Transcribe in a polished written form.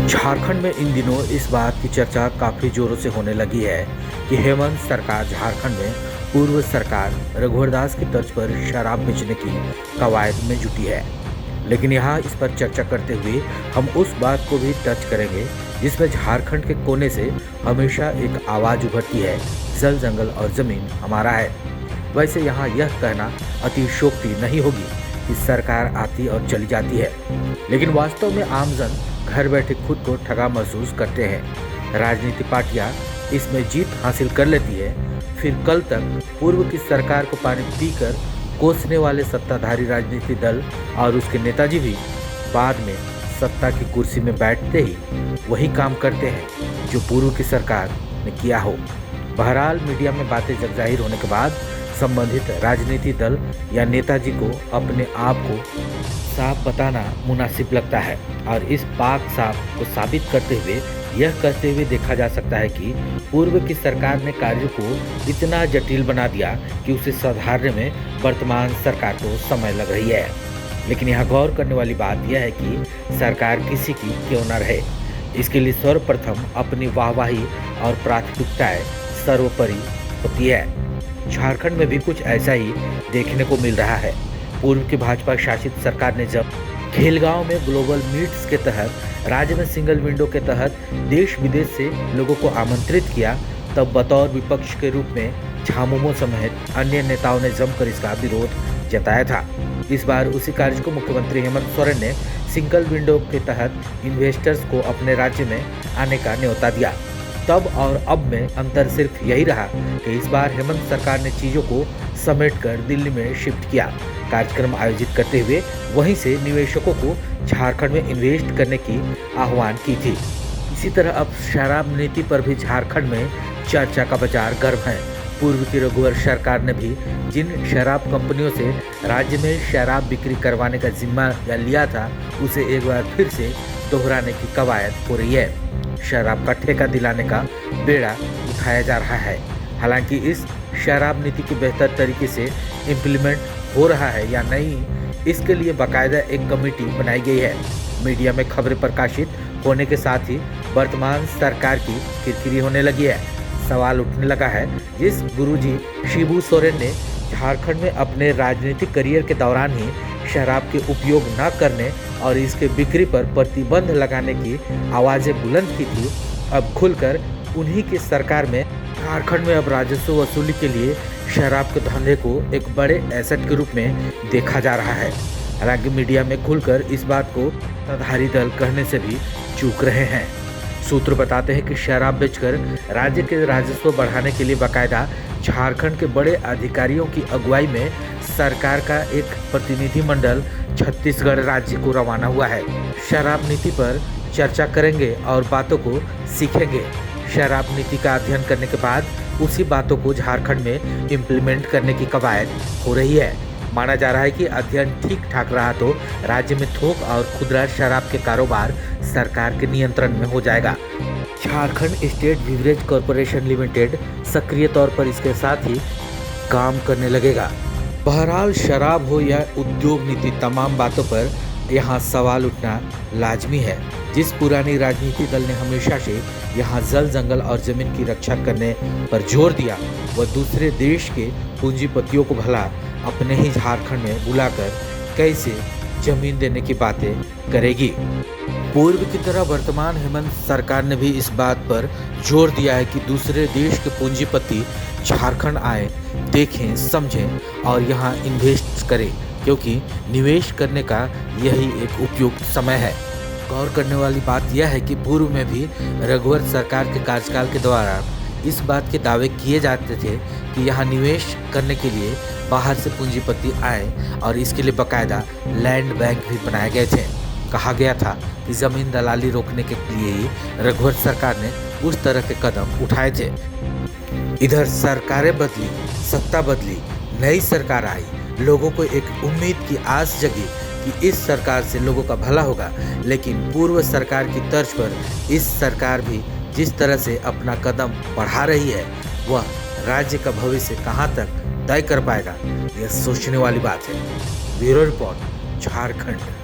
झारखंड में इन दिनों इस बात की चर्चा काफी जोरों से होने लगी है कि हेमंत सरकार झारखंड में पूर्व सरकार रघुवर दास की तर्ज पर शराब बेचने की कवायद में जुटी है। लेकिन यहाँ इस पर चर्चा करते हुए हम उस बात को भी टच करेंगे जिसमें झारखंड के कोने से हमेशा एक आवाज उभरती है, जल जंगल और जमीन हमारा है। वैसे यहाँ यह कहना अतिशयोक्ति नहीं होगी कि सरकार आती और चली जाती है, लेकिन वास्तव में आमजन घर बैठे खुद को ठगा महसूस करते हैं। राजनीतिक पार्टियां इसमें जीत हासिल कर लेती है, फिर कल तक पूर्व की सरकार को पानी पीकर कोसने वाले सत्ताधारी राजनीतिक दल और उसके नेताजी भी बाद में सत्ता की कुर्सी में बैठते ही वही काम करते हैं जो पूर्व की सरकार ने किया हो। बहरहाल मीडिया में बातें जग जाहिर होने के बाद संबंधित राजनीतिक दल या नेताजी को अपने आप को साफ बताना मुनासिब लगता है और इस पाक साफ को साबित करते हुए यह कहते हुए देखा जा सकता है कि पूर्व की सरकार ने कार्य को इतना जटिल बना दिया कि उसे सुधारने में वर्तमान सरकार को समय लग रही है। लेकिन यहाँ गौर करने वाली बात यह है कि सरकार किसी की क्यों न रहे, इसके लिए सर्वप्रथम अपनी वाहवाही और प्राथमिकताएं सर्वोपरि होती है। झारखंड में भी कुछ ऐसा ही देखने को मिल रहा है। पूर्व की भाजपा शासित सरकार ने जब खेलगांव में ग्लोबल मीट्स के तहत राज्य में सिंगल विंडो के तहत देश विदेश से लोगों को आमंत्रित किया, तब बतौर विपक्ष के रूप में झामुमो समेत अन्य नेताओं ने जमकर इसका विरोध जताया था। इस बार उसी कार्य को मुख्यमंत्री हेमंत सोरेन ने सिंगल विंडो के तहत इन्वेस्टर्स को अपने राज्य में आने का न्योता दिया। तब और अब में अंतर सिर्फ यही रहा कि इस बार हेमंत सरकार ने चीजों को समेटकर दिल्ली में शिफ्ट किया, कार्यक्रम आयोजित करते हुए वहीं से निवेशकों को झारखंड में इन्वेस्ट करने की आह्वान की थी। इसी तरह अब शराब नीति पर भी झारखंड में चर्चा का बाजार गर्म है। पूर्व की रघुवर सरकार ने भी जिन शराब कंपनियों से राज्य में शराब बिक्री करवाने का जिम्मा लिया था, उसे एक बार फिर से दोहराने की कवायद हो रही है। शराब का ठेका दिलाने का बेड़ा उठाया जा रहा है। हालांकि इस शराब नीति की बेहतर तरीके से इम्प्लीमेंट हो रहा है या नहीं, इसके लिए बाकायदा एक कमेटी बनाई गई है। मीडिया में खबरें प्रकाशित होने के साथ ही वर्तमान सरकार की किरकिरी होने लगी है। सवाल उठने लगा है, जिस गुरुजी शिबू सोरेन ने झारखंड में अपने राजनीतिक करियर के दौरान ही शराब के उपयोग न करने और इसके बिक्री पर प्रतिबंध लगाने की आवाजें बुलंद की थी, अब खुलकर उन्हीं की सरकार में झारखंड में अब राजस्व वसूली के लिए शराब के धंधे को एक बड़े एसेट के रूप में देखा जा रहा है। हालांकि मीडिया में खुलकर इस बात को सत्ताधारी दल कहने से भी चूक रहे हैं। सूत्र बताते हैं कि शराब बेचकर राज्य के राजस्व बढ़ाने के लिए बाकायदा झारखंड के बड़े अधिकारियों की अगुवाई में सरकार का एक प्रतिनिधि मंडल छत्तीसगढ़ राज्य को रवाना हुआ है। शराब नीति पर चर्चा करेंगे और बातों को सीखेंगे। शराब नीति का अध्ययन करने के बाद उसी बातों को झारखंड में इम्प्लीमेंट करने की कवायद हो रही है। माना जा रहा है कि अध्ययन ठीक ठाक रहा तो राज्य में थोक और खुदरा शराब के कारोबार सरकार के नियंत्रण में हो जाएगा। Jharkhand state beverage corporation limited सक्रिय तौर पर इसके साथ ही काम करने लगेगा। बहरहाल शराब हो या उद्योग नीति, तमाम बातों पर यहाँ सवाल उठना लाजमी है। जिस पुरानी राजनीतिक दल ने हमेशा से यहाँ जल जंगल और जमीन की रक्षा करने पर जोर दिया, वह दूसरे देश के पूंजीपतियों को भला अपने ही झारखंड में बुलाकर कैसे जमीन देने की बातें करेगी। पूर्व की तरह वर्तमान हेमंत सरकार ने भी इस बात पर जोर दिया है कि दूसरे देश के पूंजीपति झारखंड आए, देखें, समझें और यहाँ इन्वेस्ट करें, क्योंकि निवेश करने का यही एक उपयुक्त समय है। गौर करने वाली बात यह है कि पूर्व में भी रघुवर सरकार के कार्यकाल के दौरान इस बात के दावे किए जाते थे कि यहाँ निवेश करने के लिए बाहर से पूंजीपति आए और इसके लिए बाकायदा लैंड बैंक भी बनाए गए थे। कहा गया था कि जमीन दलाली रोकने के लिए ही रघुवर सरकार ने उस तरह के कदम उठाए थे। इधर सरकारें बदली, सत्ता बदली, नई सरकार आई, लोगों को एक उम्मीद की आस जगी कि इस सरकार से लोगों का भला होगा। लेकिन पूर्व सरकार की तर्ज पर इस सरकार भी जिस तरह से अपना कदम बढ़ा रही है, वह राज्य का भविष्य कहां तक तय कर पाएगा, यह सोचने वाली बात है। Bureau report, Jharkhand.